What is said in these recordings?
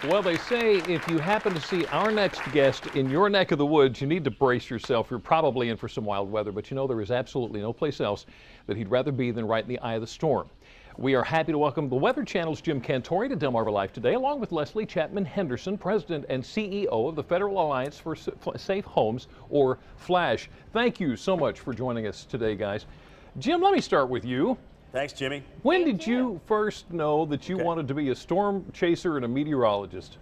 Well, they say if you happen to see our next guest in your neck of the woods, you need to brace yourself. You're probably in for some wild weather, but you know there is absolutely no place else that he'd rather be than right in the eye of the storm. We are happy to welcome the Weather Channel's Jim Cantore to Delmarva Life today, along with Leslie Chapman Henderson, President and CEO of the Federal Alliance for Safe Homes, or FLASH. Thank you so much for joining us today, guys. Jim, let me start with you. Thanks, Jimmy. When did you first know that you wanted to be a storm chaser and a meteorologist?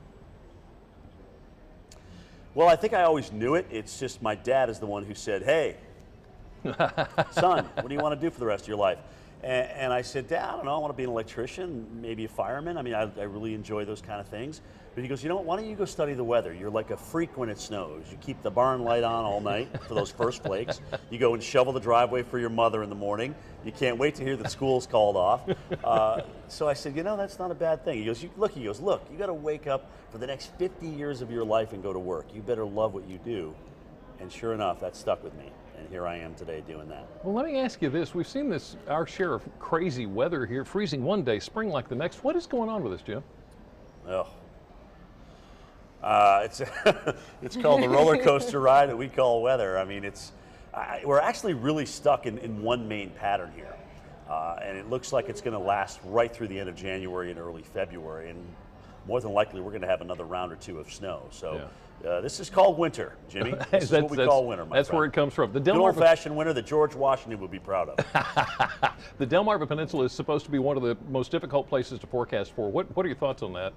Well, I think I always knew it. It's just my dad is the one who said, hey, son, what do you want to do for the rest of your life? And I said, Dad, I don't know, I want to be an electrician, maybe a fireman. I mean, I really enjoy those kind of things. But he goes, you know what, why don't you go study the weather? You're like a freak when it snows. You keep the barn light on all night for those first flakes. You go and shovel the driveway for your mother in the morning. You can't wait to hear that school's called off. So I said, you know, that's not a bad thing. He goes, look, you got to wake up for the next 50 years of your life and go to work. You better love what you do. And sure enough, that stuck with me. And here I am today doing that. Well, let me ask you this. We've seen our share of crazy weather here, freezing one day, spring like the next. What is going on with this, Jim? Oh. It's called the roller coaster ride that we call weather. I mean, we're actually really stuck in one main pattern here. And it looks like it's going to last right through the end of January and early February. And more than likely, we're going to have another round or two of snow. So. Yeah. This is called winter, Jimmy. This is what we call winter, my That's friend. where it comes from. The good old-fashioned winter that George Washington would be proud of. The Delmarva Peninsula is supposed to be one of the most difficult places to forecast for. What are your thoughts on that?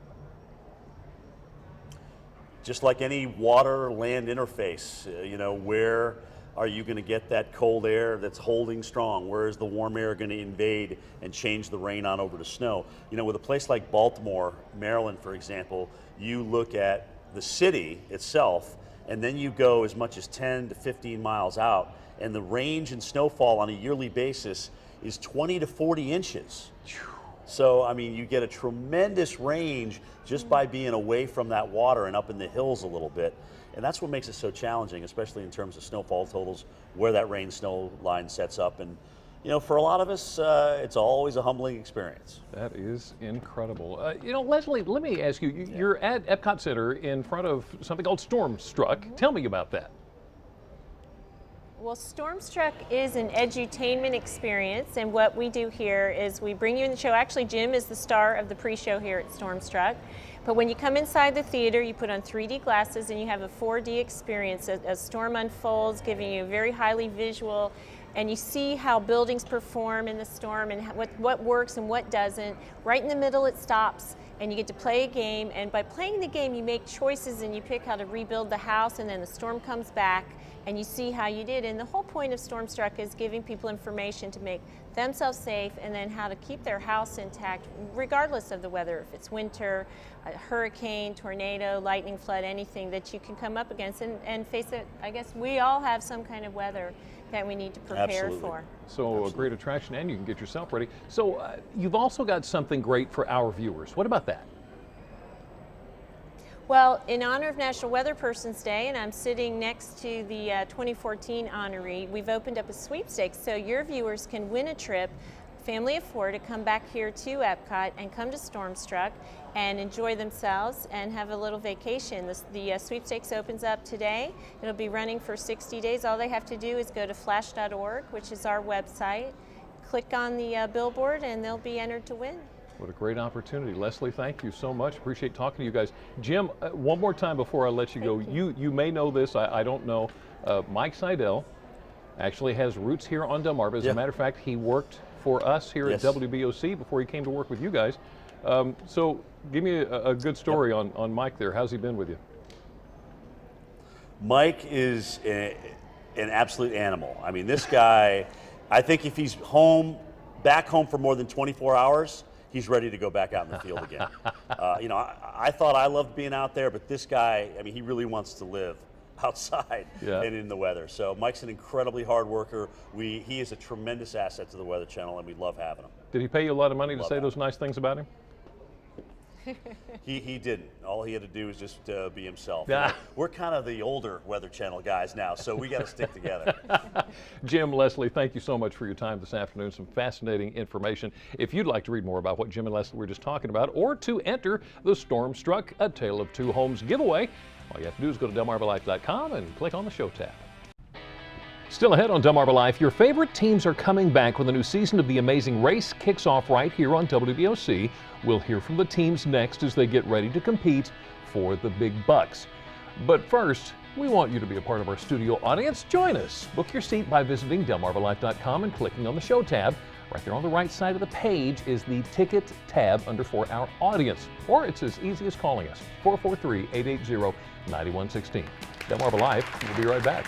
Just like any water-land interface, you know, where are you going to get that cold air that's holding strong? Where is the warm air going to invade and change the rain on over to snow? You know, with a place like Baltimore, Maryland, for example, you look at the city itself, and then you go as much as 10 to 15 miles out, and the range in snowfall on a yearly basis is 20 to 40 inches. So, I mean, you get a tremendous range just by being away from that water and up in the hills a little bit. And that's what makes it so challenging, especially in terms of snowfall totals, where that rain-snow line sets up. And you know, for a lot of us, it's always a humbling experience. That is incredible. You know, Leslie, let me ask you, you're at Epcot Center in front of something called Stormstruck. Tell me about that. Well, Stormstruck is an edutainment experience, and what we do here is we bring you in the show. Actually, Jim is the star of the pre-show here at Stormstruck. But when you come inside the theater, you put on 3D glasses and you have a 4D experience as storm unfolds, giving you a very highly visual, and you see how buildings perform in the storm and what works and what doesn't. Right in the middle it stops and you get to play a game, and by playing the game you make choices and you pick how to rebuild the house, and then the storm comes back and you see how you did. And the whole point of Stormstruck is giving people information to make themselves safe and then how to keep their house intact regardless of the weather. If it's winter, a hurricane, tornado, lightning, flood, anything that you can come up against, and face it, I guess we all have some kind of weather that we need to prepare for. So a great attraction, and you can get yourself ready. So you've also got something great for our viewers. What about that? Well, in honor of National Weather Person's Day, and I'm sitting next to the 2014 honoree, we've opened up a sweepstakes so your viewers can win a trip, family of four, to come back here to Epcot and come to Stormstruck and enjoy themselves and have a little vacation. The sweepstakes opens up today. It'll be running for 60 days. All they have to do is go to flash.org, which is our website, click on the billboard, and they'll be entered to win. What a great opportunity. Leslie, thank you so much. Appreciate talking to you guys. Jim, one more time before I let you go. You may know this, I don't know. Mike Seidel actually has roots here on Delmarva. As a matter of fact, he worked for us here at WBOC before he came to work with you guys. So give me a good story on Mike there. How's he been with you? Mike is an absolute animal. I mean, this guy, I think if he's back home for more than 24 hours, he's ready to go back out in the field again. You know, I thought I loved being out there, but this guy, I mean, he really wants to live outside and in the weather. So Mike's an incredibly hard worker. He is a tremendous asset to the Weather Channel, and we love having him. Did he pay you a lot of money to say those nice things about him? He didn't. All he had to do was just be himself. Yeah. We're kind of the older Weather Channel guys now, so we got to stick together. Jim, Leslie, thank you so much for your time this afternoon. Some fascinating information. If you'd like to read more about what Jim and Leslie were just talking about, or to enter the Stormstruck A Tale of Two Homes giveaway, all you have to do is go to DelmarvaLife.com and click on the Show tab. Still ahead on Delmarva Life, your favorite teams are coming back when the new season of The Amazing Race kicks off right here on WBOC. We'll hear from the teams next as they get ready to compete for the big bucks. But first, we want you to be a part of our studio audience. Join us. Book your seat by visiting DelmarvaLife.com and clicking on the Show tab. Right there on the right side of the page is the Ticket tab under For Our Audience. Or it's as easy as calling us, 443-880-9116. Delmarva Life, we'll be right back.